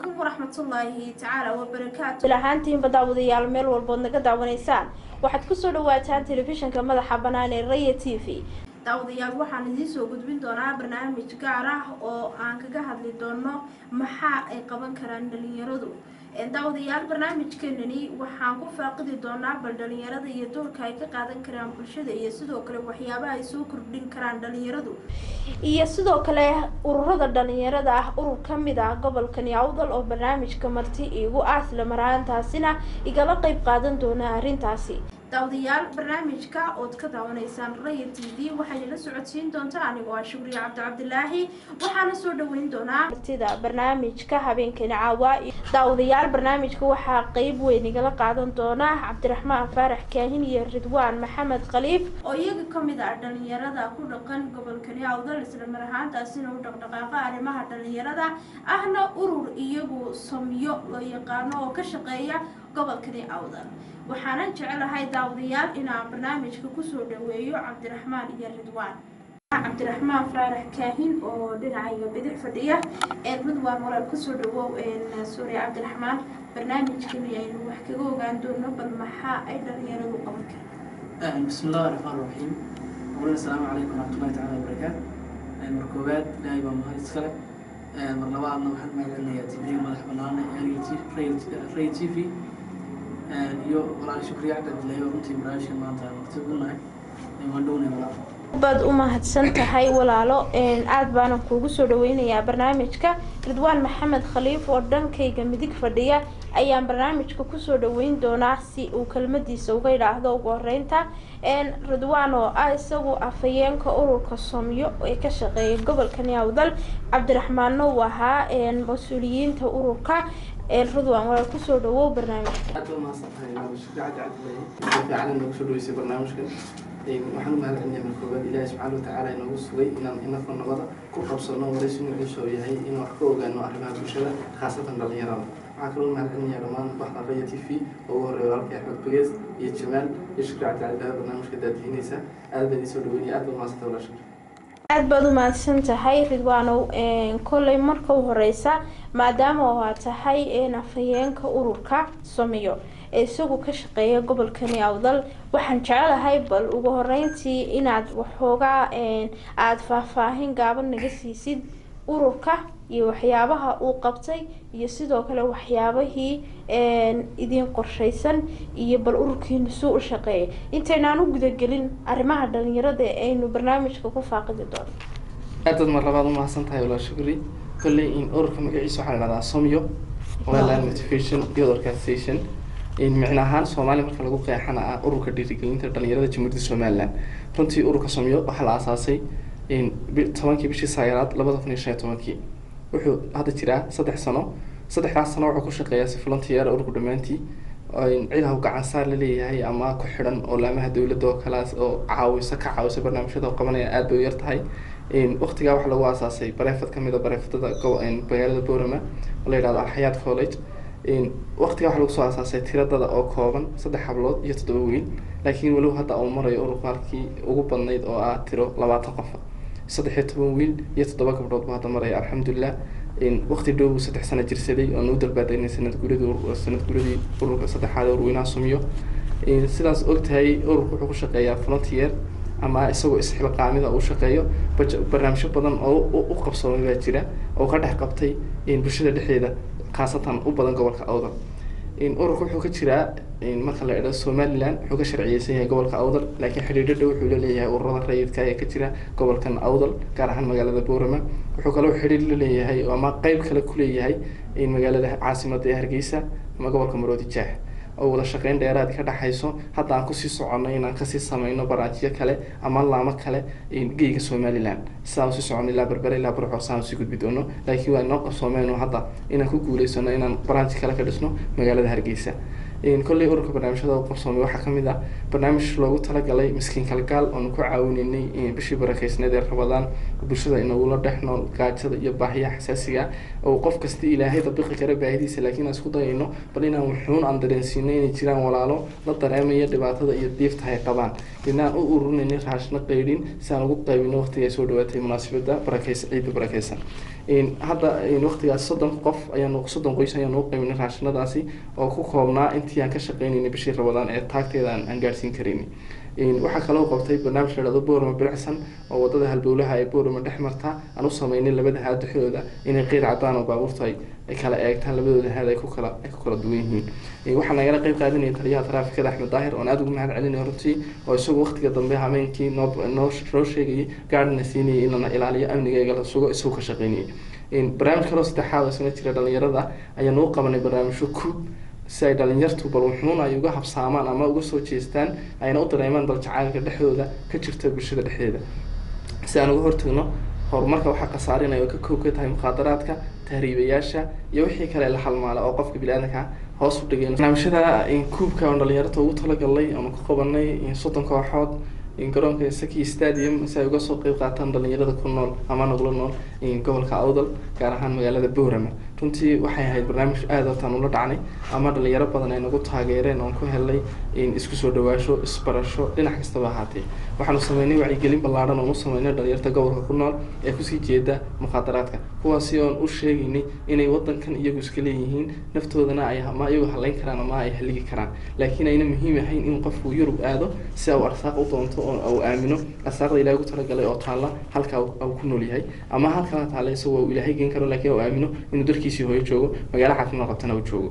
عليكم ورحمة الله تعالى وبركاته. لهانتين بداوديال meel walbood naga daawanaysaan waxaad ku soo dhawaataan telefishinka madaxa banaan ee Raya TV. daawadayaal waxaan idin soo gudbin doonaa barnaamij gaar ah oo aan kaga hadli doono maxaa ay qaban karaan dhalinyaradu. daawadayaal barnaamijkeenani waxaan ku faaqidi doonaa bal dhalinyarada iyo doorka ay ka qaadan karaan bulshada iyo sidoo kale waxyaabaha ay soo kordhin karaan dhalinyaradu iyo sidoo kale ururada dhalinyarada ah urur kamid ah gobolka Awdal oo barnaamijka marti igu asla maraantaasina igala qayb qaadan doona arintaasi. daawadayaal barnaamijka oo ka daawanaysaan Raya TV waxay la socodsiin doontaa anigu waa Shukri Cabdilaahi waxaana soo dhaweyn doonaa sida barnaamijka habeenkii caawa. daawadayaal barnaamijka waxa qayb weyn igala qaadan doona Cabdiraxmaan Faarax Kaahin iyo Ridwaan Maxamed Khaliif oo iyaga kamid ah dhalinyarada ku dhaqan gobolka Awdal isla maraantaasina u dhaqdhaqaaqa arrimaha dhalinyarada ahna urur iyagu samiyo loo yaqaan oo ka shaqeeya gobolka Awdal. waxaan jecelahay daawadayaal inaan barnaamijka ku soo dhaweeyo Cabdiraxmaan iyo Ridwaan. Cabdiraxmaan Faarax Kaahin oo dhinaca bidix fadhiya Ridwaan walaal ku soo dhawow Suuriya Cabdiraxmaan barnaamijkan aynu wax kaga ogaan doono bal maxaa ay dhalinyaradu qaban karaan. bismillaahir rahmaanir rahiim. Assalaamu calaykum warahmatullaahi ta'ala wabarakaatuh. markoobaad ilaahay baa mahad iskale. mar labaadna waxaan maaganayaa TV madax bannaan Raya TV iyo walaal Shukri Cabdilaahi oo runtii barnaamijkan maanta waqti ugu nahay waan doonay walaal bad u mahadsan tahay walaalo aad baan kuugu soo dhaweynayaa barnaamijka. Ridwaan Maxamed Khaliif oo dhankayga midig fadhiya ayaan barnaamijka ku soo dhaweyn doonaa si uu kelmadiisa uga yiraahdo ugu horeynta. Ridwaan oo isagu afayeenka ururka Soomiyo ee ka shaqeeya gobolka Awdal Cabdiraxmaan oo waxa mas'uuliyiinta ururka Ridwaan waa ku soo dhawow barnaamijka. aad ma saxay Shukri Cabdilaahi fiican inuu soo dhaweysay barnaamijka. waxaan mahadcelinayaa markoobaad Ilaahay subxaanahu wa tacaala inuu sugay inaan nabada ku qabsano waraysi nuuciisa yahay inuu wax ka ogaano arrimaha bulshada khaasatan dhalinyarada. waxaan kaloo mahadcelinayaa dhammaan baxda Raya TV oo ugu horeeya walaalkay Axmed Bagees iyo Jamaal iyo Shukri Cabdilaahi barnaamijka daadiinaysa aad baan isoo dhaweynaya aad baan mahadsantahay walaal Shukri. aad baad u mahadsan tahay Ridwaanow kolley marka u horeysa maadaama oo tahay afayeenka ururka Soomiyo isagu ka shaqeeya gobolka Awdal waxaan jecelahay bal ugu horeyntii inaad waxoogaa aad faahfaahin gaaban naga siisid ururka iyo waxyaabaha uu qabtay iyo sidoo kale waxyaabahii idin qorsheysan iyo bal ururkiina soo u shaqeeyay intaynaan u guda gelin arrimaha dhalinyarada ee aynu barnaamijka ku faaqidi doono. aad mar labaad u mahadsantahay walaal Shukri. kolley in ururka magaciisa waxaa la yiraahdaa Soomiyo Wildlife Motivation Youth Organization micnahaan Soomaali marka lagu qeexana ururka dhiirigelinta dhalinyarada Jamhuuriyadda Somaliland. runtii ururka Soomiyo waxaa la aasaasay 10 bishii Sagaalaad 2015 wuxuu hadda jiraa 3 sano. 3 sano wuxuu ku shaqeeyaa si volunteer ururku dhamaantii ciidaha gacan saar la leeyahay ama ku xiran oo laamaha dawladda oo kalaas oo caawisa barnaamijyada oo qabanaya aad bay u yar tahay. waqtiga waxa lagu aasaasay bareefad kamid ah bareefadada magaalada Boorama oo la yiraahdo Al-Hayaat College. waqtiga waxa lagu soo aasaasay tiradada oo kooban 3 hablood iyo 7 wiil laakiin walow hadda uu marayo ururka halkii ugu badnayd oo ah tiro 20 qof 13 wiil iyo 7 gabdhood baa hadda maraya alxamdulillah. waqti dhow 3 sano jirsaday oo noo dalbaday sanad guuradii ururka saddexaad ururweynaha Soomiyo. sidaas ogtahay ururku wuxuu ku shaqeeyaa volunteer ama isagoo isxilqaamida uu shaqeeyo barnaamijyo badan oo u qabsoomay baa jira oo ka dhex qabtay bulshada dhexdeeda khaasatan u badan gobolka Awdal. ururku wuxuu ka jiraa marka la eego Somaliland wuxuu ka sharciyeysan yahay gobolka Awdal laakiin xiriir dhow wuxuu leeyahay ururada rayidka ee ka jira gobolka Awdal gaar ahaan magaalada Boorama. wuxuu kaloo xiriir la leeyahay ama qayb kale ku leeyahay magaalada caasimadda ee Hargeysa ama gobolka Maroodi Jeex oo wada shaqeyn dheeraad ka dhaxayso. hadda aan ku sii soconay inaan ka sii sameeyno barnaamijyo kale ama laamo kale geeyga Somaliland sidaas u soconay ilaa Berbera ilaa Burco saan sii gudbi doono laakiin waa noo qabsoomeen hadda inaan ku guuleysano inaan barnaamij kale ka dhisno magaalada Hargeysa. kolley ururka barnaamijyada uu qabsoomay waxaa kamid ah barnaamij loogu talagalay miskiin kalgaal oo ku caawinaynay bishii barakeysneed ee Ramadaan bulshada inuu la dhexnool gaajada iyo baahiyaha xasaasiga oo qof kasta Ilaahay dabiqi kara baahidiisa laakiin aan isku dayno bal inaan wuxuun aan dareensiino inay jiraan walaalo la dareemaya dhibaatada iyo diifta ay qabaan inaan u ururinay raashna qeydin si aan ugu qaybino waqtiga ay soo dhawaatay munaasabada ciidda barakeysan. hadda waqtigaas 30 qof ayaanu 30 qoys ayaanu u qiiminay raashinadaasi oo ku koobnaa intii aan ka shaqeynayay bishii Ramadaan ee taagteeda aan gaarsiin karin waxaa kaloo qabtay barnaamij la yiraahdo Boorama Bilicsan oo wadada halbowlaha ee Boorama dhex marta aan u sameynay labada haad dhexdooda inay qeyr cadaan oo baabuurta ay kala eegtaan labadooda haad ay ku kala duwan yihiin waxaan nagala qayb qaadanay taliyaha taraafikada Axmed Daahir oo aad ugu mahad celinay runtii oo isagu waqtiga dambe habeenkii noo sheegay gaarna siinay in la ilaaliyo amniga la sugo isoo ka shaqeynay barnaamij kale oo saddexaad oo soo jira dhalinyarada ayaan u qabanay barnaamijyo ku si ay dhalinyartu bal wuxuun ay uga habsaamaan ama uga soo jeestaan ayna u dareemaan dal jacaylka dhexdooda ka jirta bulshada dhexdeeda si aan uga hortagno horumarka waxa qasaarinaya oo ka koob ka tahay muqaadaraadka tahriibayaasha iyo wixii kale la halmaala oo qofka bini'aadamka hoos u dhigay barnaamijyada kuubka oo dhalinyarta ugu talagalay oo ku qabanay 30 kooxood garoonka Saki Stadium si ay uga soo qayb qaataan dhalinyarada ku nool ama nagula nool gobolka Awdal gaar ahaan magaalada Boorama runtii waxay ahayd barnaamij aad u taan ula dhacnay ama dhalinyaro badan ay nagu taageereen oo ku helay isku soo dhawaasho isbarasho dhinac kasta ba ahaatay waxaanu sameynay wacyigelin ballaaran oo u sameynay dhalinyarta gobolka ku nool ee ku sii jeeda muqaadaraadka kuwaas oo u sheegaynay inay wadankan iyagu iska leeyihiin naftoodana ay ama iyagu haleyn karaan ama ay haligi karaan laakiin ayna muhiim ahayn in qofku Yurub aado si uu arsaaq u doonto oo aamino arsaaqda Ilaahay ugu talagalay oo taala halka uu ku nool yahay ama halka taala isagoo Ilaahay geen karo laakiin uu aamino inuu dalkiisa hooyo joogo magaalo caafimaad qabtana uu joogo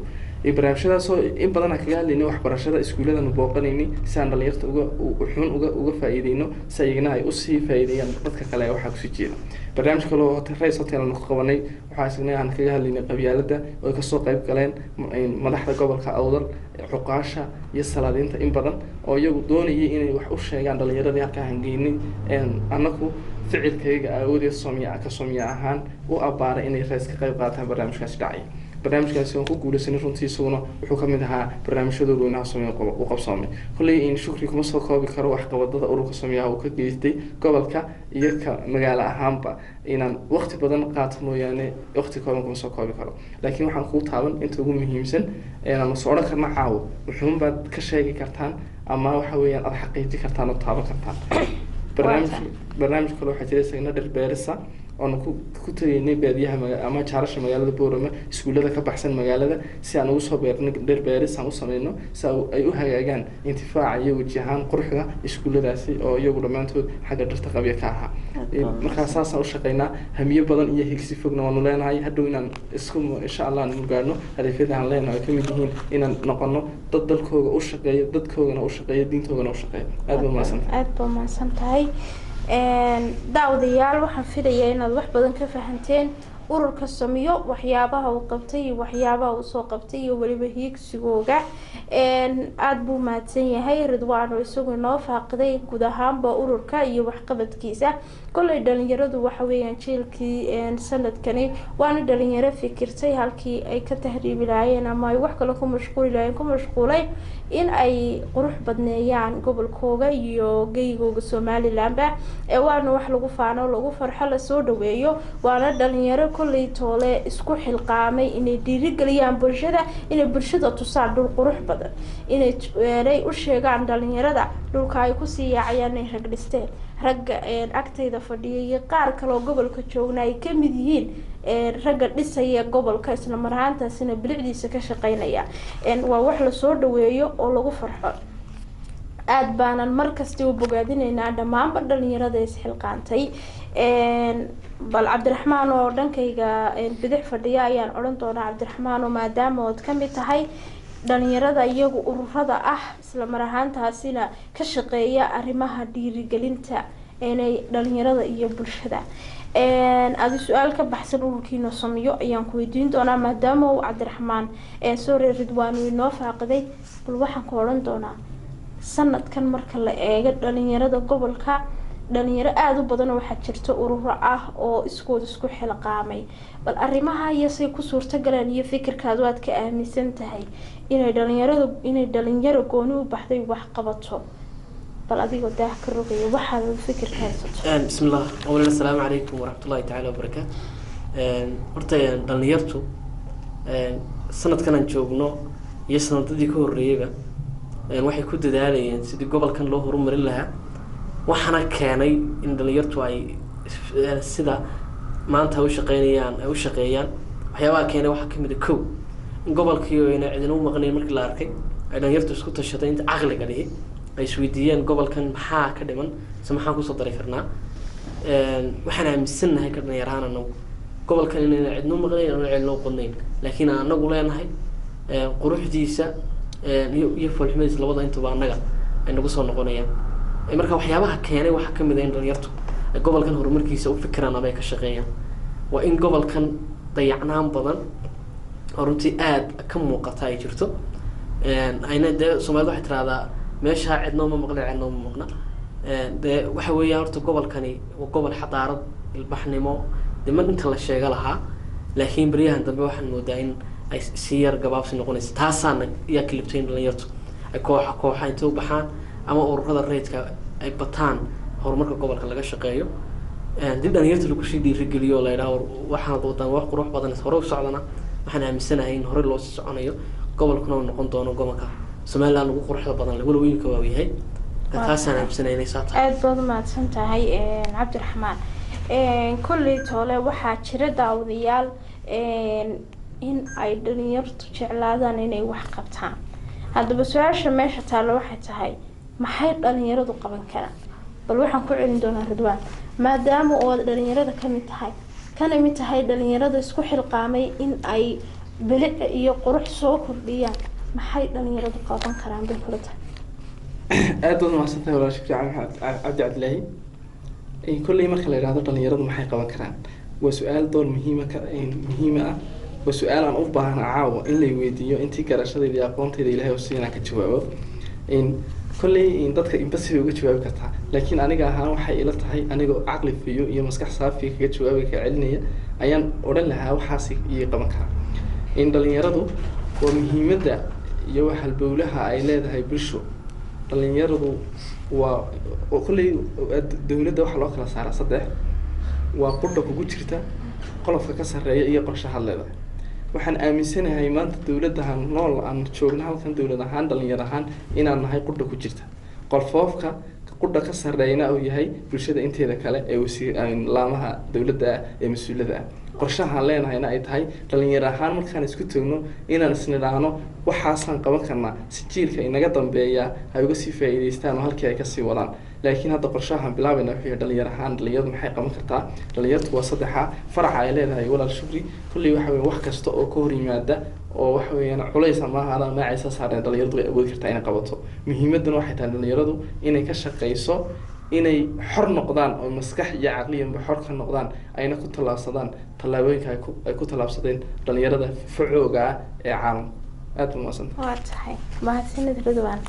barnaamijyadaas oo in badan kaga hadlaynay waxbarashada iskuulada booqanaynay si aan dhalinyarta uga faa'iideyno si ayagana ay u sii faa'iideeyaan dadka kale ee waxa ku sii jeeda barnaamij kale oo Rays Hotel aan ku qabanay waxa isna aan kaga hadlaynay qabyaaladda oo ka soo qayb galeen madaxda gobolka Awdal xuqaasha iyo salaadiinta in badan oo iyagu doonayay inay wax u sheegaan dhalinyarada halka hangeynay anagu ficilkayga awoodii Soomaaliya ahaan u abaaray inay Rays ka qayb qaataan barnaamijkaas dhacay barnaamijkaasi oo ku guuleysanay runtii isaguna wuxuu ka mid ahaa barnaamijyada weynaha Soomaaliya u qabsoomay kulay in shukri kuma soo koobi karo wax qabadada ururka Soomaaliya oo ka geystay gobolka iyo magaalo ahaanba inaan waqti badan qaato mooyaane waqti kooban kuma soo koobi karo laakiin waxaan ku taaban inta ugu muhiimsan aan soo oran karna caawo wuxuun baad ka sheegi kartaan ama waxa weeyaan aad xaqiijin kartaan oo taaban kartaan barnaamij kale waxa jira isagana dhir beerisa oo ku tageynay baadiyaha ama jaarasha magaalada Boorama iskuulada ka baxsan magaalada si aan ugu soo beernay dhir beeris aan u sameeyno si ay u hagaagaan intifaaca iyo wajahan quruxda iskuuladaasi oo iyagu dhamaantood xagga dhirta qabiya ka aha marka saas aan u shaqeynaa hamiyo badan iyo higsi fogna waan leenahay hadhow inaan isku insha Allah aan gaarno hadafyada aan leenahay kamid yihiin inaan noqono dad dalkooda u shaqeeyo dadkoodana u shaqeeyo diintoodana u shaqeeyo aad baa maasantahay daawadayaal waxaan filayaa inaad wax badan ka fahanteen ururka Soomiyo waxyaabaha uu qabtay iyo waxyaabaha uu soo qabtay iyo waliba hiigsigooga aad buu mahadsan yahay Ridwaan oo isagu noo faaqiday guud ahaanba ururka iyo waxqabadkiisa kulay dhalinyaradu waxa weeyaan jeelkii sanadkani waana dhalinyaro fikirtay halkii ay ka tahriibi lahaayeen ama ay wax kale ku mashquulay in ay qurux badneeyaan gobolkooga iyo geygooga Somaliland waana wax lagu faano lagu farxo la soo dhaweeyo waana dhalinyaro kulay toole isku xilqaamay inay dhiirigeliyaan bulshada inay bulshada tusaan dhul qurux badan inay u sheegaan dhalinyarada dhulka ay ku sii yaacayaan inay rag dhisteen ragga agtayda fadhiyay qaar kale oo gobolka joogna ay ka mid yihiin ragga dhisaya gobolka isla marhaantaasina bilicdiisa ka shaqeynaya waa wax la soo dhaweeyo oo lagu farxo aad baanan markasta u bogaadinaynaa dhammaanba dhalinyarada is xilqaantay bal Cabdiraxmaan oo dhankayga bidix fadhiya ayaan oran doonaa Cabdiraxmaan oo maadaama aad ka mid tahay dhalinyarada iyagu ururada ah isla marhaantaasina ka shaqeeya arrimaha dhiirigelinta inay dhalinyarada iyo bulshada aad su'aal ka baxsan ururkiina Soomiyo ayaan ku weydiin doonaa maadaama uu Cabdiraxmaan soo Ridwaan uu noo faaqiday bal waxaan ku oran doonaa sanadkan marka la eego dhalinyarada gobolka dhalinyaro aad u badan waxa jirta ururo ah oo isku xilqaamay bal arrimaha iyasay ku suurta galeen iyo fikirkaadu aad ka aaminsan tahay inay dhalinyaro gooni u baxday wax qabato bal adigoo daah ka rogay waxa fikirkaas bismillah awlan assalamu alaykum wa rahmatullahi ta'ala wa barakatuh horta dhalinyartu sanadkan aan joogno iyo sanadadii ka horeeyayba waxay ku dadaalayeen sidii gobolkan loo horumarin lahaa waxana keenay in dhalinyartu ay sida maanta u shaqeeyaan waxyaabaha keenay waxaa kamid ah kow in gobolkii ayna cidina u maqnayn markii la arkay ay dhalinyartu isku tashatay inta caqliga dhihi ay isweydiiyeen gobolkan maxaa ka dhiman se maxaan kusoo dari karnaa waxaan aaminsannahay ka dhalinyarahaan anagu gobolkan inayna cidna u maqnayn ana cidna u qodnayn laakiin aan anagu leenahay quruxdiisa iyo foolxumadiisa labada intuba annaga ay nagu soo noqonayaan marka waxyaabaha keenay waxaa kamid ah in dhalinyartu ay gobolkan horumarkiisa u fikiraan ama ay ka shaqeeyaan waa in gobolkan dayacnaan badan oo runtii aada ka muuqata ay jirto ayna dee soomaalida waxay tirahdaa meeshaa cidna uma maqna cidna uma maqna dee waxa weeyaan horta gobolkani waa gobol xadaarad ilbaxnimo dee mar inta la sheega lahaa laakiin beryahan dambe waxaan moodaa in ay si yar gabaabsi noqonaysa taasaana yaa kalibtay in dhalinyartu ay kooxa intay u baxaan ama ururada rayidka ay bataan horumarka gobolka laga shaqeeyo dib dhalinyarta lagu sii dhiirigeliyo oo la yidhaha waxaan wadaan wax qurux badan hore u socdana waxaan aaminsanahay in hore loo sii soconayo gobolkuna uu noqon doono gobolka Somaliland ugu quruxda badan leh walow wiilka waa yahay taasaan aaminsanahay inay saa tahay aad baad mahadsan tahay Cabdiraxmaan kulli toole waxaa jira daawadayaal in ay dhalinyartu jeclaadaan inay wax qabtaan haddaba su-aasha meesha taalo waxay tahay maxay dhalinyaradu qaban karaan bal waxaan ku celin doonaa Ridwaan maadaama oo dhalinyarada kamid tahay kana mid tahay dhalinyarada isku xilqaamay in ay bilic iyo qurux soo kordhiyaan maxay dhalinyaradu qaban karaan bay kula tahay aad baad mahadsantahay walaal Shukri Cabdi Cabdilaahi kulley marka la yiraahdo dhalinyaradu maxay qaban karaan waa su'aal door muhiim ah waa su'aal aan u baahan caawa in la weydiiyo intii garashadayda iyo aqoontayda Ilaahay oo siinaa ka jawaabo kulley dadka inbasi uga jawaabi kartaa laakiin aniga ahaan waxay ila tahay anigoo caqli fiyo iyo maskax saafi kaga jawaabi ka celinaya ayaan oran lahaa waxaas iyo qaban karaa dhalinyaradu waa muhiimadda iyo waxa halbowlaha ay leedahay bulsho dhalinyaradu waa kulley dawladda waxa loo kala saaraa saddex waa qodobka kugu jirta qolofka ka sareeya iyo qorshaha leedahay waxaan aaminsanahay maanta dawladdahan nool aan joogno halkan dawlad ahaan dhalinyar ahaan inaan nahay qodobka ku jirta qolfoofka qodobka ka sareeyna uu yahay bulshada inteeda kale ee laamaha dawladda ee mas'uuliyadda qorshaha leenahayna ay tahay dhalinyar ahaan markaan isku tagno inaan isnidhaano waxaasan qaban karnaa si jiilka inaga dambeeya ay uga sii faa'iideystaan oo halkii ay ka sii wadaan laakiin hadda qorshahan bilaabayna wixii dhalinyar ahaan dhalinyaradu maxay qaban kartaa dhalinyartu waa saddexa faraca ay leedahay walaal Shukri kulli waxa weeye wax kasta oo ka hor yimaada oo waxa weeyaan culays ama hada maacaysa saareen dhalinyaradu ay awoodi kartaa inay qabato muhiimaduna waxay tahay dhalinyaradu inay ka shaqeyso inay xor noqdaan oo maskax iyo caqliyanba xor ka noqdaan ayna ku talaabsadaan tallaabooyinka ay ku talaabsadeen dhalinyarada facooga ah ee caalamka aad u mahadsan waa tahay mahadsanid Ridwaan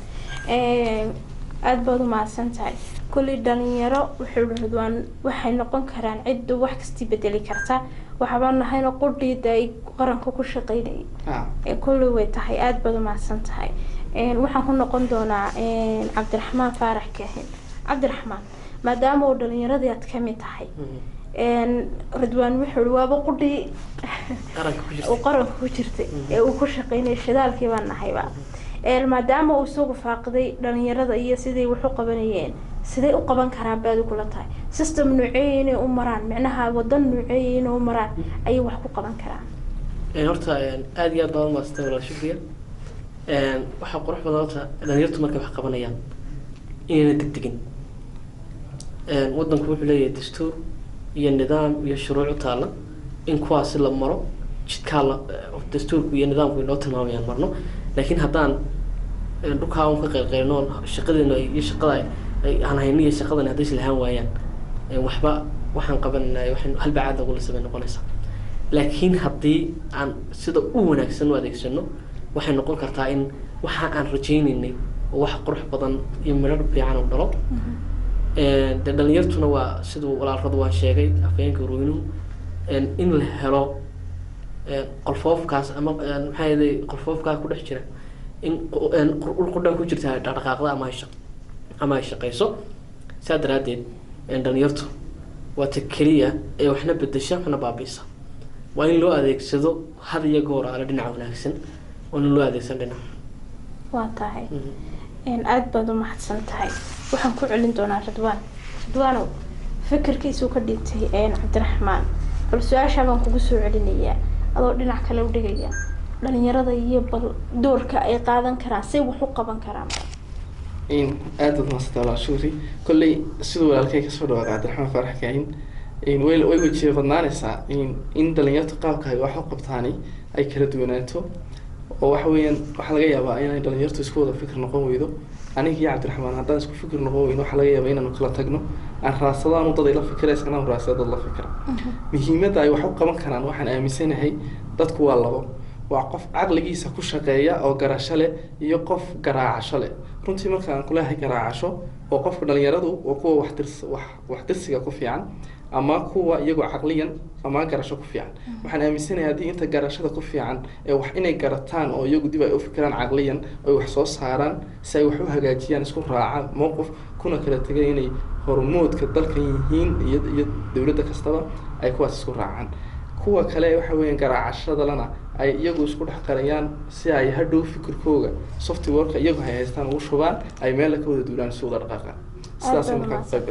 aad baad u mahadsan tahay kulli dhalinyaro wuxuu Ridwaan waxay noqon karaan cid wax kasta bedeli karta waxba nahayna qudhiida ay qaranka ku shaqeynay kulli way tahay aad baad u mahadsan tahay waxaan ku noqon doonaa Cabdiraxmaan Faarax Kaahin Cabdiraxmaan maadaama uu dhalinyarada aad ka mid tahay Ridwaan wuxuu waaba qudhi qaranka ku jirtay ee uu ku shaqeynay shidaalkii baan nahayba maadaama uu soo faaqday dhalinyarada iyo sidii wax u qabanayeen sidee u qaban karaan baad kula tahay system nuuceen u maraan macnaha wadan nuuceen u maraan ay wax ku qaban karaan horta aad iyo aad baan maastay walaal Shukriya waxa qurux badan horta dhalinyartu markay wax qabanayaan inay degdegin wadanku wuxuu leeyahay dastuur iyo nidaam iyo shuruuc taala in kuwaas la maro jidka dastuurku iyo nidaamku inoo tilmaamayaan marno laakiin haddaan dhulkaa un ka qeylqeylno shaqadeena iyo shaqada ay aan hayno iyo shaqadan hadday islahaan waayaan waxba waxaan qabanay waxaan halbacaad lagu lisabay noqonaysaa laakiin haddii aan sida u wanaagsan u adeegsano waxay noqon kartaa in waxa aan rajaynaynay oo wax qurux badan iyo midho fiican u dhalo dhalinyartuna waa siduu walaal Ridwaan sheegay afayeenka Ruunuhu in la helo qolfoofkaas ama maxay yahay qolfoofka ku dhex jira in qudhan ku jirta dhaqdhaqaaqda ama ay shaqeyso saadaradeed dhalinyartu waa ta kaliya ee waxna bedesha waxna baabiisa waa in loo adeegsado had iyo goor ala dhinaca wanaagsan oo loo adeegsan dhinaca waa tahay aad baad u mahadsan tahay waxaan ku celin doonaa Ridwaan fikirkiisu ka dhigtay Cabdiraxmaan bal su-aashaa baan kugu soo celinayaa adoo dhinac kale u dhigaya dhalinyarada iyo bal doorka ay qaadan karaan say wax u qaban karaan aad baad mahadsantahay walaal shukri kolley siduu walaalkay kasoo dhawaaqay cabdiraxmaan faarax kaahin way wajiba badnaanaysaa in dhalinyarta qaabka ay wax u qabtaani ay kala duwanaato oo waxa weeyaan waxaa laga yaabaa inay dhalinyartu isku wada fikir noqon weydo aniga iyo cabdiraxmaan haddaan isku fikir noqon weyno waxaa laga yaabaa inaanu kala tagno aan raadsadaan dad ay la fikiraysa anaan raadsada dad la fikira muhiimadda ay wax u qaban karaan waxaan aaminsanahay dadku waa labo waa qof caqligiisa ku shaqeeya oo garasho leh iyo qof garaacasho leh runtii marka aan kuleeyahay garaacasho oo qofka dhalinyaradu waa kuwa wax dirsiga ku fiican ama kuwa iyagoo caqliyan ama garasho ku fiican waxaan aaminsanahay haddii inta garashada ku fiican ee wax inay garataan oo iyagu dib ay u fikiraan caqliyan oo wax soo saaraan si ay wax u hagaajiyaan isku raacaan mowqif kuna kala tegay inay hormoodka dalkan yihiin iyo dowladda kastaba ay kuwaas isku raacaan kuwa kale waxa weeyaan garaacashada lana ay iyagu isku dhex qariyaan si ay hadhow fikirkooga softwareka iyagu ay haystaan ugu shubaan ay meel ka wada duulaan si wada dhaqaaqaan sidaasay markaa qayb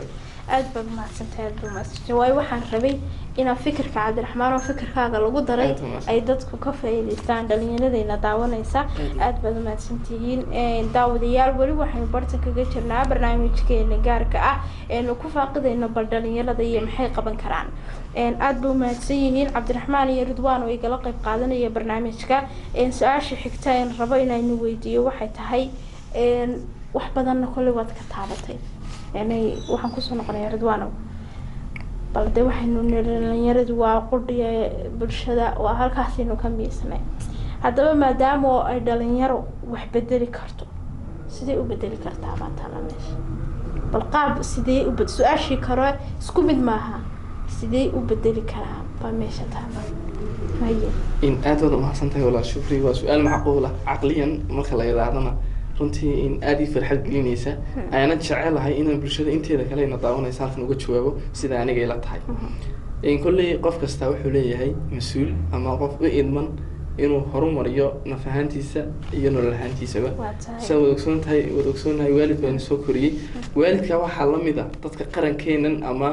aad baad mahadsantahay aad baad mahadsantahay waayo waxaan rabay inaan fikirka cabdiraxmaan oo fikirkaaga lagu daray ay dadku ka faa'iidaystaan dhalinyaradayna daawanaysa aad baad mahadsantihiin daawadayaal weli waxaynu bartan kaga jirnaa barnaamijkeena gaarka ah eenu ku faaqidayno bal dhalinyarada iyo maxay qaban karaan aad buu mahadsan yihiin cabdiraxmaan iyo ridwaan oo igala qayb qaadanaya barnaamijka su-aasha xigta een rabo inaynu weydiiyo waxay tahay wax badanna kolley waad ka taabatay يعني waxaan kusoo noqonaya ridwaano balde waxaynu dhalinyaradu waa qudhiya bulshada waa halkaasaynu ka miisnay haddaba maadaama ay dhalinyaro wax bedeli karto sidee u bedeli kartaa maantana meesha bal qaab sidee u su-aashii karo isku mid maaha sidee u bedeli karaa baa meesha taaba in aad wada mahadsantahay walaal shukri waa su-aal macquul ah caqliyan marka la yidhaahdana runtii in aad ii farxad gelinaysa ayana jecelahay inaan bulshada inteeda kale ina daawanaysa halkan uga jawaabo sida aniga ila tahay kolley qof kasta wuxuu leeyahay mas-uul ama qof u idman inuu horumariyo naf ahaantiisa iyo nolol ahaantiisaba saa wada ogsoontahay waalid baa ina soo koriyey waalidka waxaa la mid a dadka qarankeenan ama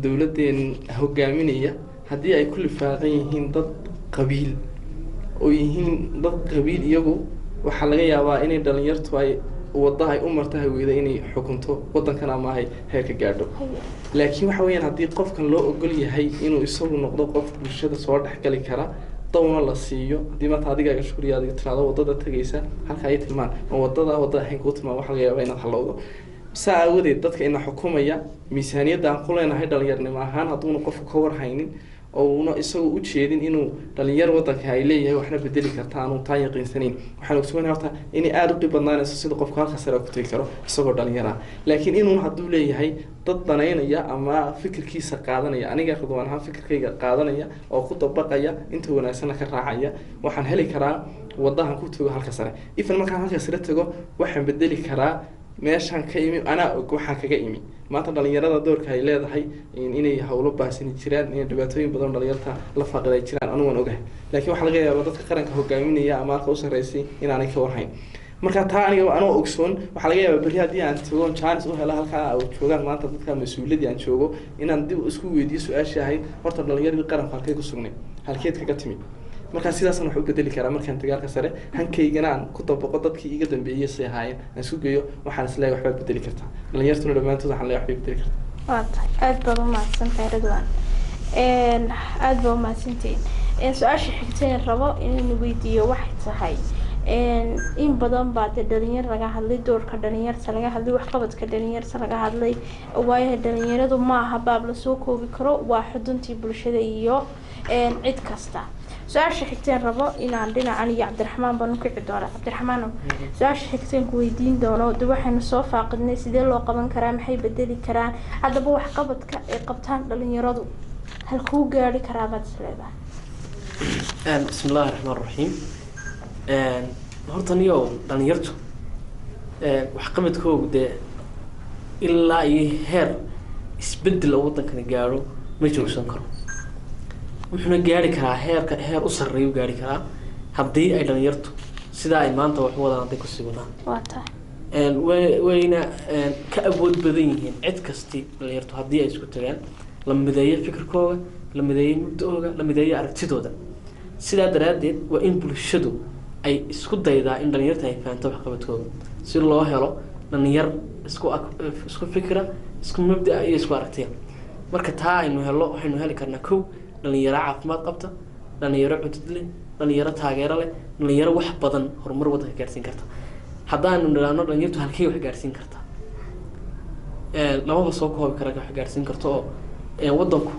dowladeen hogaaminaya haddii ay ku lifaaqan yihiin dad qabiil oo yihiin dad qabiil iyagu waxaa laga yaabaa inay dhalinyartu ay wadda ay u marta haweyda inay xukunto waddankan ama ay heerka gaadho laakiin waxa weeyaan haddii qofkan loo ogol yahay inuu isagu noqdo qof bulshada soo dhexgali kara dawna la siiyo haddii maanta adigaaga shukriya adiga tiraado waddada tegaysa halka ay tilmaan oo wadada ahayn kuu tilmaan waxaa laga yaabaa inaad halowdo saa aawadeed dadka ina xukumaya miisaaniyadda aan ku leenahay dhalinyarnimo ahaan hadduuna qofku ka warhaynin oo una isagu u jeedin inuu dhalinyar waddanka ay leeyahay waxna bedeli karta aanu taa yaqiinsanayn waxaan ogsoonahay horta inay aada u dhib badnaanayso sida qofku halka sare ku tegi karo isagoo dhalinyar ah laakiin inuu hadduu leeyahay dad danaynaya ama fikirkiisa qaadanaya aniga ridwaan ahaan fikirkayga qaadanaya oo ku dabaqaya inta wanaagsanna ka raacaya waxaan heli karaa waddahan ku tago halka sare ifan markaan halka sare tago waxaan bedeli karaa meeshaan ka imi anaa og waxaan kaga imi maanta dhalinyarada doorka ay leedahay inay hawlo baahsani jiraan inay dhibaatooyin badan dhalinyarta la faaqiday jiraan anigu waan ogahay laakiin waxaa laga yaabaa dadka qaranka hogaaminaya ama halka u sarreysay inaanay ka warhayn marka taa aniga anoo ogsoon waxaa laga yaabaa berri haddii aan tago chance u helo halkaa ay joogaan maanta dadka mas-uuladii aan joogo inaan dib isku weydiiyo su-aashii ahayd horta dhalinyaradii qaranka halkay ku sugnay halkeed kaga timi markaa sidaasna wax u bedeli karaa markaan dagaalka sare hankaygana aan ku dabaqo dadkii iga dambeeyay say ahaayeen aan isku geeyo waxaan isleeyahay waxbaad bedeli kartaa dhalinyartuna dhammaantood waxaan leeyahay waxbay bedeli kartaa waa tahay aad baad u mahadsantahay ridwaan aad baad u mahadsantihiin su-aasha xigteen rabo inaynu weydiiyo waxay tahay in badan baa dee dhalinyar laga hadlay doorka dhalinyarta laga hadlay waxqabadka dhalinyarta laga hadlay waayo dhalinyaradu ma aha baab lasoo koobi karo waa xuduntii bulshada iyo cid kasta su-aasha xigteen rabo inaan dhinacan iyo cabdiraxmaan baan u kici doona cabdiraxmaanow su-aasha xigteen ku weydiin doono de waxaynu soo faaqidnay sidee loo qaban karaa maxay bedeli karaan haddaba waxqabadka ay qabtaan dhalinyaradu halkuu gaari karaa baad is leedahay bismi illaahi raxmaan raxiim horta niyo dhalinyartu waxqabadkoogu dee ilaa iyo heer isbedel oo waddankani gaadho ma joogsan karo wuxuuna gaari karaa heer u sarreeyu gaari karaa haddii ay dhalinyartu sidaa ay maanta wax wadaan hadday kusii wadaan waa tahay wayna ka awood badan yihiin cid kasti dhalinyartu haddii ay isku tagaan la mideeyo fikirkooga la mideeyey mudooga la mideeyey aragtidooda sidaa daraaddeed waa in bulshadu ay isku daydaa in dhalinyarta ay fahanto waxqabadkooda si loo helo dhalinyar isku fikra isku mabda iyo isku aragtiya marka taa aynu helo waxaynu heli karnaa kow dhalinyaro caafimaad qabta dhalinyaro cudud leh dhalinyaro taageero leh dhalinyaro wax badan horumar waddanka gaarsiin karta haddaanu nidhaahno dhalinyartu halkey wax gaarsiin karta lamaba soo koobi kara wax gaarsiin karto oo waddanku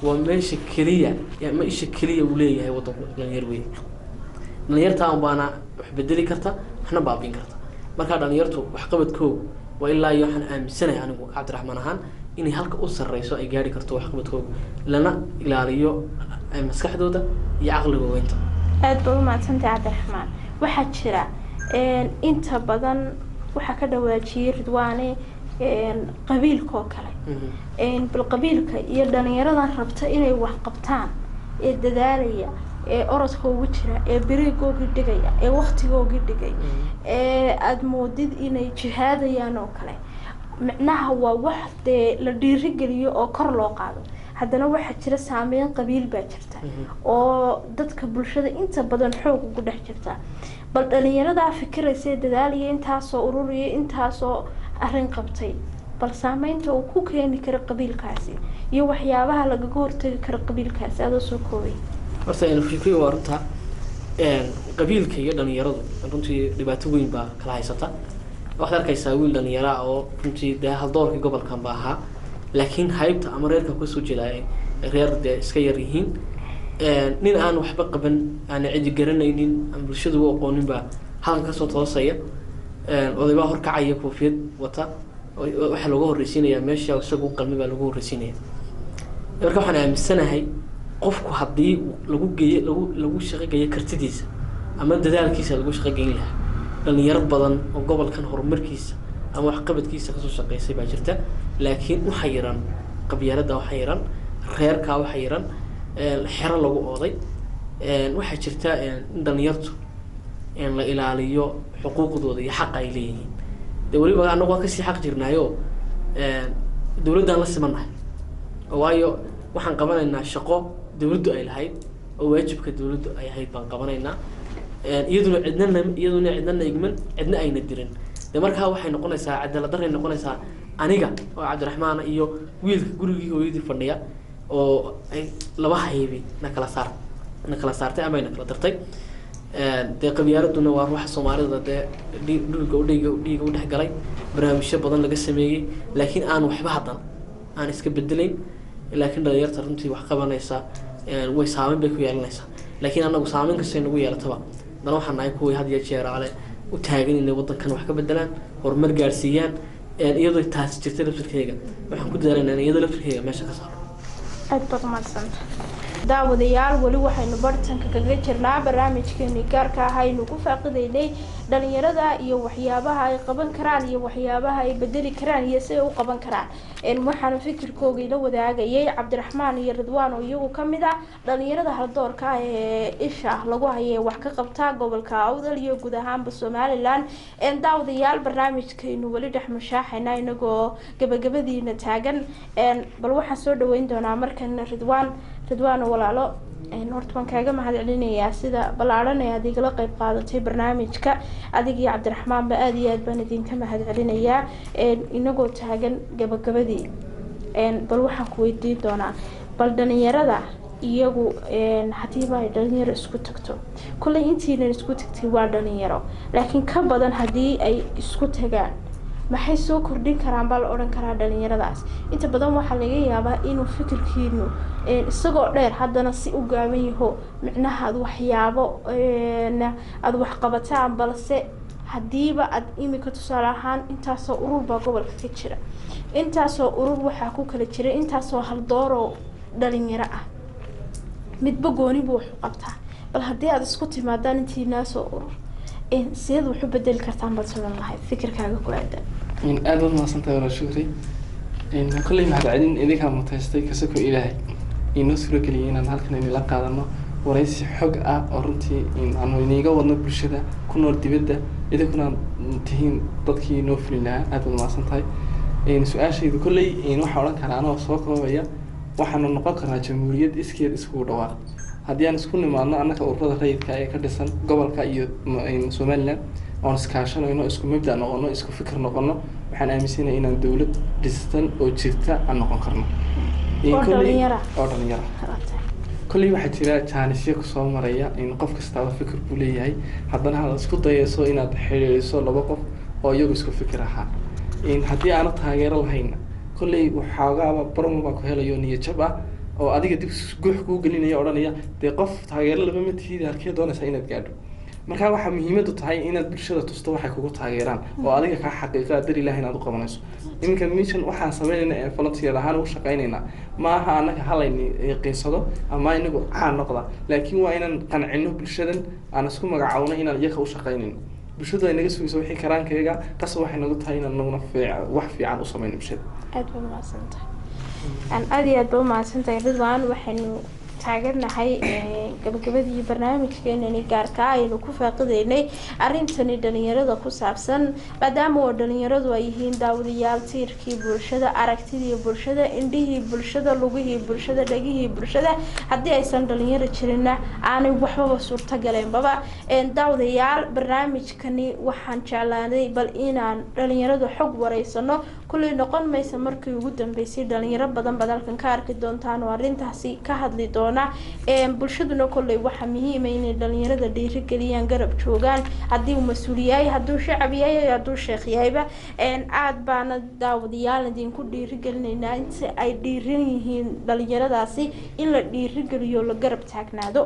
waa meesha keliya ma isha keliya uu leeyahay waddanku dhalinyar weyn dhalinyarta baana wax bedeli karta waxna baabiin karta marka dhalinyartu waxqabadkooda waa ilaa iyo waxaan aaminsanahay anigu cabdiraxmaan ahaan inay halka u sarreyso ay gaari karto waxqabadkooda lana ilaaliyo maskaxdooda iyo caqligooda inta aad baad u mahadsantahay cabdiraxmaan waxaa jira inta badan waxaa ka dhawaajiyey Ridwaane qabiilka oo kale bal qabiilka iyo dhalinyaradan rabta inay wax qabtaan ee dadaalaya ee orodka ugu jira ee biriigooga dhigaya ee waqtigooga dhigay ee aad moodid inay jihaadayaan oo kale macnaha waa wax la dhiirigeliyo oo kor loo qaado haddana waxaa jira saameyn qabiil baa jirta oo dadka bulshada inta badan xoog ugu dhex jirta bal dhalinyarada fikiraysa dadaalaya intaasoo ururiya intaasoo arrin qabtay bal saameynta uu ku keeni karo qabiilkaasi iyo waxyaabaha lagaga hortagi karo qabiilkaasi adoo soo koobay horta in fikriyo waa runta qabiilka iyo dhalinyaradu runtii dhibaato weyn baa kala haysata waxaad arkaysaa wiil dhalinyaro oo runtii dee haldoorkii gobolkan baa ahaa laakiin haybta ama reerka kusoo jeeda reer dee iska yar yihiin nin aan waxba qaban aan cidi garanaynin aan bulshadu u aqoonin baa halkan kasoo toosaya odaybaa horkacaya koofiyad wata waxaa looga horreysiinayaa meesha isagu qalmi baa lagu horreysiinaya marka waxaan aaminsanahay qofku haddii lagu geeyo lagu shaqeeyo kartidiisa ama dadaalkiisa lagu shaqeeyn lahaa dhalinyaro badan oo gobolkan horumarkiisa ama waxqabadkiisa kasoo shaqeysay baa jirta laakiin waxa yaran qabyaalada waxa yaran reerka waxa yaran xero lagu ooday waxa jirta in dhalinyartu la ilaaliyo xuquuqdooda iyo xaq ay leeyihiin waliba anagu waan kasii xaq jirnaayo dowladdan la simanahay waayo waxaan qabanaynaa shaqo dowladdu ay lahayd oo waajibka dowladdu ay ahayd baan qabanaynaa iyaduna cidnana igman cidna ayna dirin de markaa waxay noqonaysaa cadaalad darray noqonaysaa aniga oo cabdiraxmaan iyo wiilka gurigii hooyadii fadhiya oo ay laba haybi na kala saartay ama na kala dartay dee qabyaaladuna waa ruuxa soomaalida dee dhiiga u dhex galay barnaamijyo badan laga sameeyey laakiin aan waxba hadan aan iska bedelayn laakiin dhalinyarta runtii wax qabanaysa way saameyn bay ku yeelanaysaa laakiin anagu saameyn kastay nagu yeelataba dana waxaan nahay kuwii had iyo jeer ale u taagan inay waddankan wax ka bedelaan horumar gaarsiiyaan iyadoo taasi jirta laftirkeyga waxaan ku dadaalaynaa iyadoo laftirkeyga meesha ka saaro aad baad umahadsanta daawadayaal weli waxaynu bartanka kaga jirnaa barnaamijkeeni gaarka ah aynu ku faaqidaynay dhalinyarada iyo waxyaabaha ay qaban karaan iyo waxyaabaha ay bedeli karaan iyo si ay u qaban karaan waxaana fikirkooga ila wadaagayay cabdiraxmaan iyo Ridwaan oo iyagu kamid ah dhalinyarada haldoorka ee isha lagu hayay wax ka qabta gobolka Awdal iyo guud ahaanba Somaliland daawadayaal barnaamijkeenu weli dhex mushaaxayna inagoo gabagabadiina taagan bal waxaan soo dhaweyn doonaa markan Ridwaan walaalo horta waan kaaga mahadcelinayaa sida ballaaran ee aad igala qayb qaadatay barnaamijka adiga iyo cabdiraxmaan ba aad iyo aad baan idinka mahadcelinayaa inagoo taagan gabagabadii bal waxaan ku weydiin doonaa bal dhalinyarada iyagu hadiiba ay dhalinyaro isku tagto kulley intiina isku tagtay waa dhalinyaro laakiin ka badan haddii ay isku tagaan maxay soo kordhin karaan baa la odhan karaa dhalinyaradaas inta badan waxaa laga yaabaa inuu fikirkiinu isagoo dheer haddana si u gaaban yaho micnaha aad waxyaabo aad wax qabataan balse haddiiba aad imika tusaale ahaan intaasoo urur baa gobolka ka jira intaasoo urur waxaa ku kala jira intaasoo haldooroo dhalinyaro ah midba gooni buu wax u qabtaa bal haddii aad isku timaadaan intiinaasoo urur sideed wax u bedeli kartaan baad sugan lahayd fikirkaaga ku aadan aad baad mahadsantahay walaal shukri kolley mahadcelin idinkaa mutaystay kasako ilaahay inoo suurageliyay inaan halkan idinla qaadano waraysi xog ah oo runtii aanu iniga wadno bulshada ku nool dibadda idinkuna tihiin dadkii noo fulin lahaa aad baad mahadsantahay su-aashaydu kolley waxaa odhan karaa anoo soo koobaya waxaanu noqon karnaa jamhuuriyad iskeed iskugu dhawaaq haddii aan isku nimaadno annaka ururada rayidka ee ka dhisan gobolka iyo somaliland oon iskaashanayno isku mabda noqono isku fikir noqono waxaan aaminsanahay inaan dowlad dhistan oo jirta aan noqon karno oo dhalinyara kolley waxaa jira jaanisyo kusoo maraya in qof kastaaba fikir buu leeyahay haddana hada isku dayayso inaad xidhiidhiso laba qof oo iyagu isku fikir ahaa haddii aana taageero lahayna kolley waxoogaaba baron baa ku helayo niyajab ah oo adiga dib guux kuu gelinaya odhanaya dee qof taageero laba ma tihid halkee doonaysaa inaad gaadho markaa waxaa muhiimadu tahay inaad bulshada tusto waxay kugu taageeraan oo adiga kaa xaqiiqa dar ilaah inaad u qabanayso iminka mission waxaan sameynayna ee volunteer ahaan ugu shaqaynaynaa ma aha annaga halayni qiinsado ama inagu caan noqda laakiin waa inaan qancino bulshadan aan isku magacaawno inaan iyaga u shaqaynayno bulshadu ay naga sugayso wixii karaankayga qasab waxay nagu tahay inaan naguna wax fiican u samayno bulshada aad baa mahadsantahay aad iyo aad baa umahadsantahay Ridwaan waxaynu taageernahay gabagabadii barnaamijkeenani gaarka aynu ku faaqideynay arrintani dhalinyarada ku saabsan maadaama oo dhalinyaradu ay yihiin daawadayaal tiirkii bulshada aragtidii bulshada indhihii bulshada lugihii bulshada dhagihii bulshada haddii aysan dhalinyaro jirinna aanay waxbaba suurtagaleenbaba daawadayaal barnaamijkani waxaan jeclaanay bal inaan dhalinyaradu xog wareysano kulley noqon maysa markii ugu dambeysay dhalinyaro badan badalkan ka arki doontaan oo arrintaasi ka hadli doona bulshaduna kolley waxaa muhiim ah inay dhalinyarada dhiirigeliyaan garab joogaan haddii uu mas-uul yahay hadduu shacab yahay hadduu sheekh yahayba aad baana daawadayaal idinku dhiirigelinaynaa inta ay dhiiran yihiin dhalinyaradaasi in la dhiirigeliyo la garab taagnaado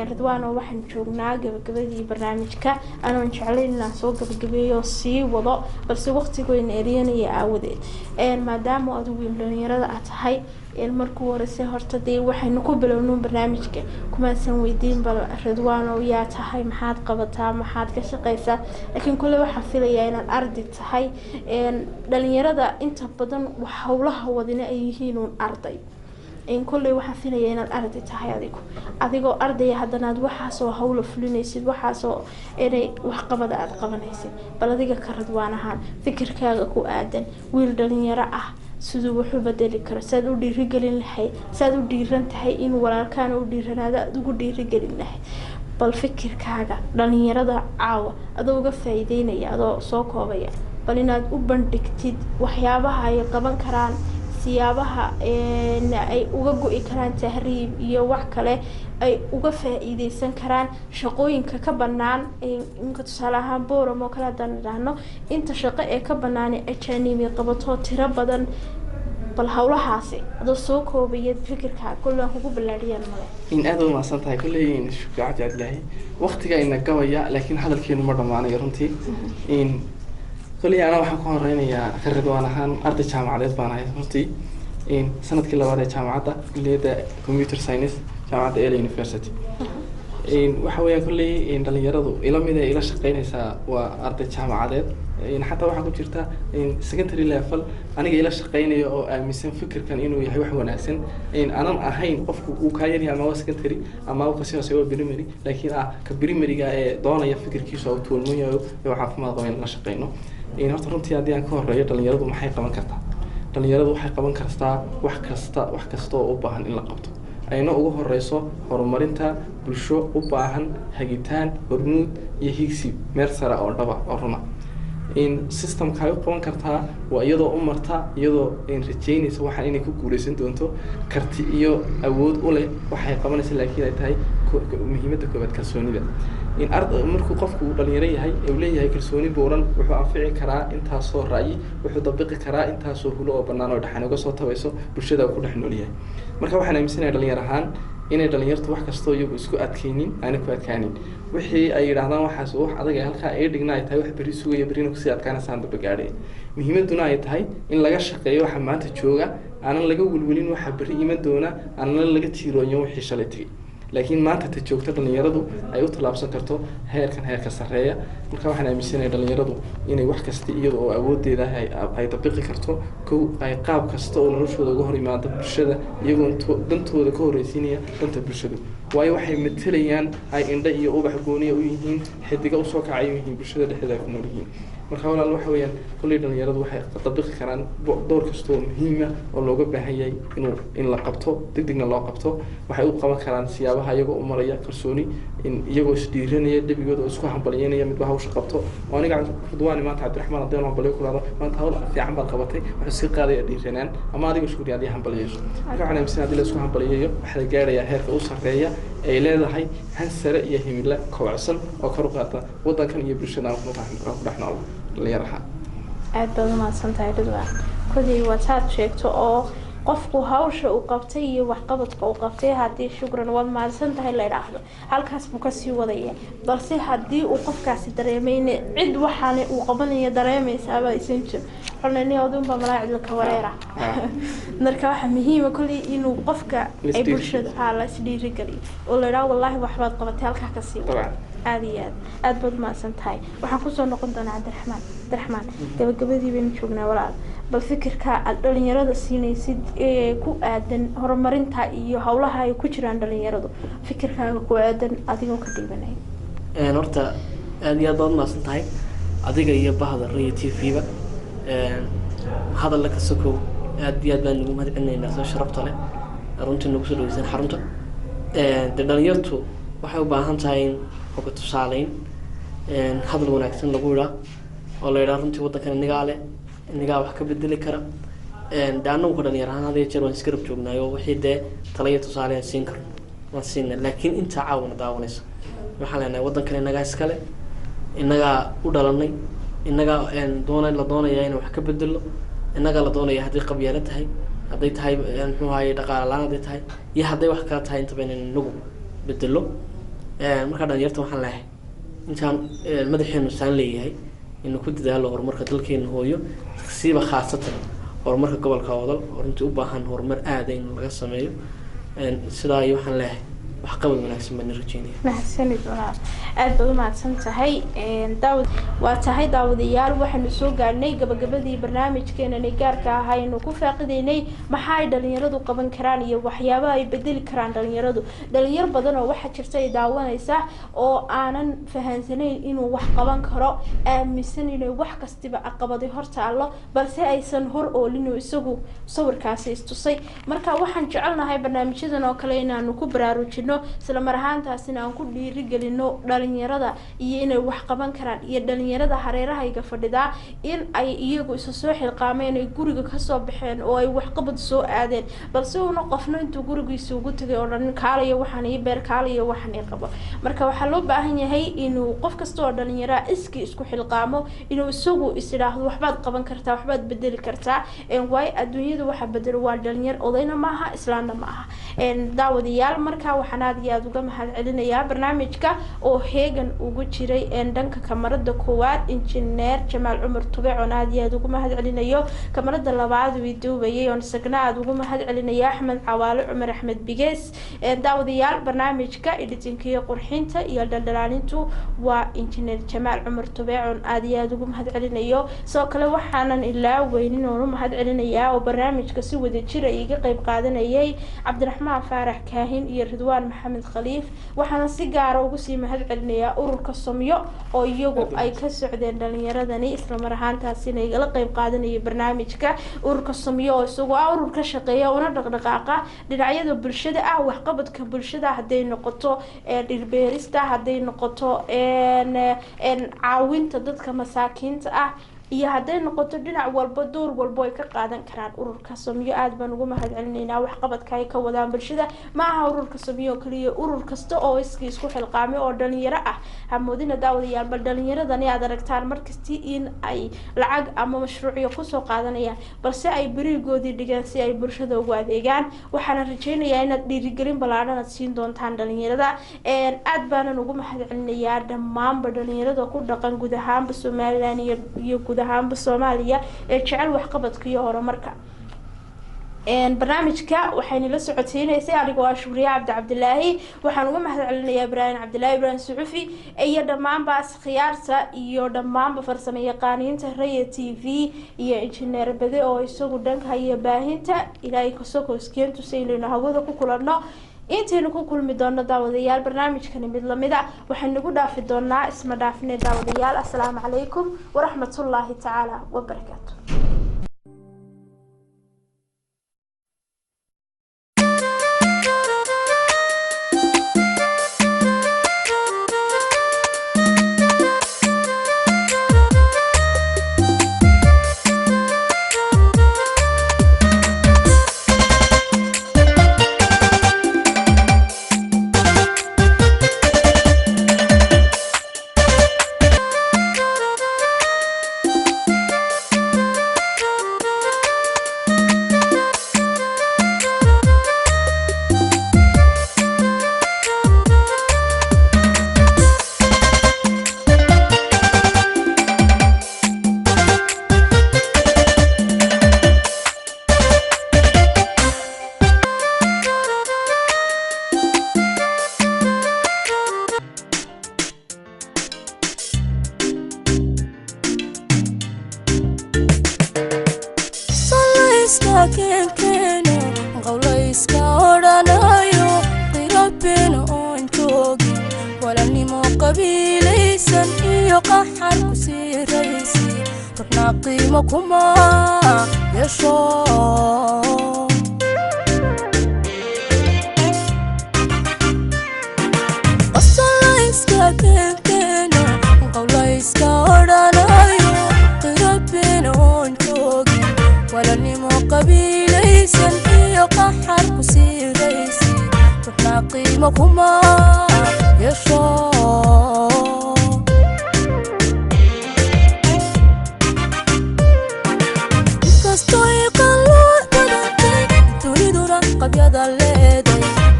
Ridwaan waxaan joognaa gabagabadii barnaamijka anaan jeclayn inaan soo gabagabeeyo sii wado balse waqtigoyn ereyanaya aawadeed maadaama adigu dhalinyarada aad tahay markuu horeyse horta dee waxaynu ku bilowno barnaamijka kumaasan weydiin bal Ridwaan oo yaa tahay maxaad qabataa maxaad ka shaqeysaa laakiin kule waxaan filayaa inaad arday tahay dhalinyarada inta badan hawlaha wadina ay yihiin uun arday كل واحد فينا ينال أرض تحياتكم أذيكو أرضي هذا ناد وحاسو هول فلونيسيد وحاسو إني وحقبض أتقبنيسيد بل أذيك كردوانا هان فكر كاغكو آدن ويلدن يراه سدو وحو بدلي كرا سادو ديريغلين لحي سادو ديران تحي إن walaalkaan ديران هذا دو ديريغلين لحي بل فكر كاغا dhalinyarada caawa adoo uga faa'iideynaya adoo soo koobaya bal inaad u bandhigtid waxyaabaha ay qaban karaan siyaabaha ay uga go'i karaan tahriib iyo wax kale ay uga faa'iideysan karaan shaqooyinka ka banaan inka tusaale ahaan Booramo kala danadano inta shaqo ee ka banaan ajaanib qabato tiro badan bal hawlahaasi adoo soo koobaya fikirka kullan ugu balaadiyaan male in aad u maasantahay kulleeyeen shukaac jadlahay waqtiga ina gabaya laakiin hadalkeenu ma dhamaanayo runtii in كلي أنا وحنا كون رأينا خرّد وأنا هان أرض جامعة باناي هرتي إن سنة كل واحدة جامعة اللي ده كمبيوتر ساينس جامعة إيل يونيفرسيتي إن وحوي كلي إن اللي يردو إلى مدة إلى شقين هسا وأرض جامعة إن حتى واحد كنت جرتا إن سكندري ليفل أنا جاي إلى شقين أو مثلا فكر كان إنه يحوي حونا سن إن أنا أحين قف وكايري أما هو سكندري أما هو قصير سوى بريمري لكن كبريمري جاء ضانا يفكر كيس أو طول مية يوحف ما ضاين لا شقينه إن هذا runtii hadii aan ka horeeyo dhalinyaradu maxay qaban kartaa dhalinyaradu waxay qaban kartaa wax kasta oo u baahan in la qabto ayna ugu horeyso horumarinta bulsho u baahan hagitaan hormuud iyo higsi meel sare oo dhaba oo runa in systemka ay qaban kartaa waa iyadoo u marta iyadoo in rajaynayso waxa inay ku guuleysan doonto karti iyo awood u leh waxay qabanaysaa laakiin ay tahay muhiimadda koobaad kalsoonida in arday markuu qofku dhalinyaro yahay ee uu leeyahay kalsooni booran wuxuu anfici karaa intaas soo raayi wuxuu dabiqi karaa intaas soo hulo oo banaan oo dhaxan uga soo tabayso bulshada ku dhex nool yahay marka waxaan aaminsanahay dhalinyaro ahaan inay dhalinyartu wax kasto iyagu isku adkeenin aanay ku adkaanin wixii ay yiraahdaan waxaas wax adag ay halka ay dhignaa ay tahay wax bari sugaya barina ku sii adkaanaysan daba gaadhay muhiimaduna ay tahay in laga shaqeeyo waxa maanta jooga aanan laga walwalin waxa bari iman doona aanan laga tiirooyo wixii shalay tagay laakiin maanta ta joogta dhalinyaradu ay u talaabsan karto heerka sareeya marka waxaan aaminsanahay dhalinyaradu inay wax kasta iyadoo oo awoodeeda ay dabiqi karto ay qaab kasta oo noloshooda uga hor yimaado bulshada iyagoo dantooda ka horeysiinaya danta bulshada waayo waxay matalayaan ay indha iyo ubax gooniya u yihiin xidiga u soo kacay yihiin bulshada dhexdeeda ku nool yihiin marka walaal waxa weeyaan kulli dhalinyaradu waxay tabiqi karaan door kasta oo muhiim ah oo looga baahan yahay in la qabto degdegna loo qabto waxay u qaban karaan siyaabaha iyagoo u maraya kalsooni in iyagoo isdhiiranaya debigooda oo isku hambalyeynaya midba hawsha qabto oo aniga Ridwaan maanta Cabdiraxmaan haddii aan hambalyo ku raado maanta hawl fiican baad qabatay wax iska qaadaya dhiiranaan ama adiga isku diyaadiya hambalyeeyso marka waxaan aaminsan haddii la isku hambalyeeyo waxa la gaarayaa heerka u sarreeya ay leedahay han sare iyo himilo kobcsan oo kor u qaata wadankan iyo bulshada ku dhaxnool dhalinyaraha aad baad umahadsantahay Ridwaan kodii waad sheegto oo qofku hawsha uu qabtay iyo waxqabadka uu qabtay haddii shukran waad mahadsantahay la yiraahdo halkaas buu ka sii wadaya balse haddii uu qofkaasi dareemayna cid waxaan uu qabanayo dareemaysaaba isan jir xulnani odunba malaa'id ka wareera marka waxa muhiim ah kulli inuu qofka ay bulshada la isdhiiri galiyo oo la yiraahdo wallahi waxbaad qabatay halka ka sii wada aad baad mahadsantahay waxaan ku soo noqon doonaa Cabdiraxmaan gabagabadii baynu joognaa walaal bal fikirka aad dhalinyarada siinaysid ee ku aadan horumarinta iyo hawlaha ay ku jiraan dhalinyaradu fikirkaaga ku aadan adigoo ka dhibanay horta aad iyo aad baad mahadsantahay adiga iyo bahda Ray TV ba hadal la ka sokow aad iyo aad baan ugu mahadcelinaynaa soo sharafta leh runtii nagu soo dhaweysan xarunta dhalinyartu waxay u baahan tahay oo tusaaleyn hadal wanaagsan lagu yiraahdo oo la yiraahdo runtii wadankan inaga wax ka bedeli kara daanna ku dhalinyarada hadii jeer waan iska rab joognaayo wixii de talaya tusaale siin karo ma siin laakiin inta caawina daawanayso waxa leenahay wadankan inaga iskale inaga u dhalanay inaga la doonaya in wax ka bedelo inaga la doonaya hadii qabyaalad tahay hadii tahay muxuu ahaayay dhaqaale la'aan hadii tahay iyo hadii wax kale tahay inta been inagu bedelo marka dhalinyarta waxaan leeyahay intaan madaxeenu saan leeyahay inuu ku dadaalo horumarka dalkeena hooyo siiba khaasatan horumarka gobolka wadal runtii u baahan horumar aad in laga sameeyo sidaa iyo waxaan leeyahay wax qabad wanaagsan baan rajaynaya mahadsanid walaal aad baad umahadsantahay daawad waa tahay daawadayaal waxaanu soo gaarnay gabagabadii barnaamijkeena gaarka ah aynu ku faaqideynay maxay dhalinyaradu qaban karaan iyo waxyaabaha ay bedeli karaan dhalinyar badan oo waxa jirta ay daawanaysa oo aanan fahansanayn inuu wax qaban karo aaminsan inay wax kastiba aqabadi hortaalo balse aysan hor oolin isagu sawirkaasi istusay marka waxaan jecelnahay barnaamijyadan oo kale inaanu ku baraarujino isla mar ahaantaasina aan ku dhiiri gelino dhalinyarada iyo inay wax qaban karaan iyo dhalinyarada hareerahayga fadhida in ay iyagu isa soo xilqaameen ay guriga ka soo baxeen oo ay wax qabad soo aadeen balse uu qofna intuu gurigiisa ugu tagay oo dhan kaalayo waxaan iyo beer kaalayo waxaan ay qabo marka waxa loo baahan yahay inuu qof kasta oo dhalinyaro iski isku xilqaamo inuu isagu isiraahdo waxbaad qaban kartaa waxbaad bedeli kartaa way adduunyada waxa bedelo waa dhalinyar odayna maaha islaamna maaha daawadayaal marka waxaan aad iyo aad uga mahadcelinayaa barnaamijka oo heegan ugu jiray dhanka kamarada koowaad injineer Jamaal Cumar Tubic oo aad iyo aad ugu mahadcelinayo kamarada labaad wiiduubayay oo isagna aad ugu mahadcelinayaa Axmed Cawaale Cumar Axmed Bigees daawadayaal barnaamijka editinka iyo qurxinta iyo dhaldhalaalintu waa injineer Jamaal Cumar Tubic oo aad iyo aad ugu mahadcelinayo soo kale waxaanan ilaa weynin oo mahadcelinayaa oo barnaamijka si wada jir ay iga qayb qaadanayay Cabdiraxmaan Faarax Kaahin iyo Ridwaan Maxamed Khaliif waxaana si gaar ah ugu sii mahadcelinayaa ururka Somyo oo iyagu ay ka socdeen dhalinyaradani isla mar ahaantaasina ay la qayb qaadanayay barnaamijka ururka Somyo oo isagoo urur ka shaqeeya una dhaqdhaqaaqa dhinacyada bulshada ah wax qabadka bulshada haday noqoto dhirbeerista haday noqoto caawinta dadka masaakiinta ah iyo haday noqoto dhinac walba door walba ay ka qaadan karaan ururka Somyo aad baan ugu mahadcelinaynaa wax qabadka ay ka wadaan bulshada ma aha ururka Somyo kaliya urur kasta oo isku xilqaamay oo dhalinyaro ah hamoodina daawadayaal bal dhalinyaradani aad aragtaan markastii in ay lacag ama mashruuciyo ku soo qaadanayaan balse ay barigoodii dhigaan si ay bulshada ugu adeegaan waxaan rajaynayaa inaad dhiirigelin balaaran aad siin doontaan dhalinyarada aad baan ugu mahadcelinayaa dhammaan dhalinyarada ku dhaqan guud ahaan Soomaaliland iyo ahaan Soomaaliya ee jecel wax qabadka iyo horumarka barnaamijka waxayna la socodsiinaysay anigu waa Shukriya Cabdilaahi waxaan uga mahadcelinayaa Ibrahim Suxufi iyo dhammaan baas khiyaarta iyo dhammaan farsamayaqaaniinta Ray TV iyo injineer Bade oo isagu dhanka iyo baahinta ilaahay ka soo kooskeento sayna hawada ku kulano intaynu ku kulmi doono daawadayaal barnaamijkani mid lamid ah waxaan nagu dhaafi doonaa isma dhaafine daawadayaal assalaamu calaykum waraxmatullaahi tacaala wabarakaatu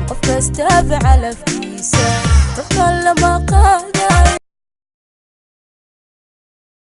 قف كاستافع على فيسا تخلى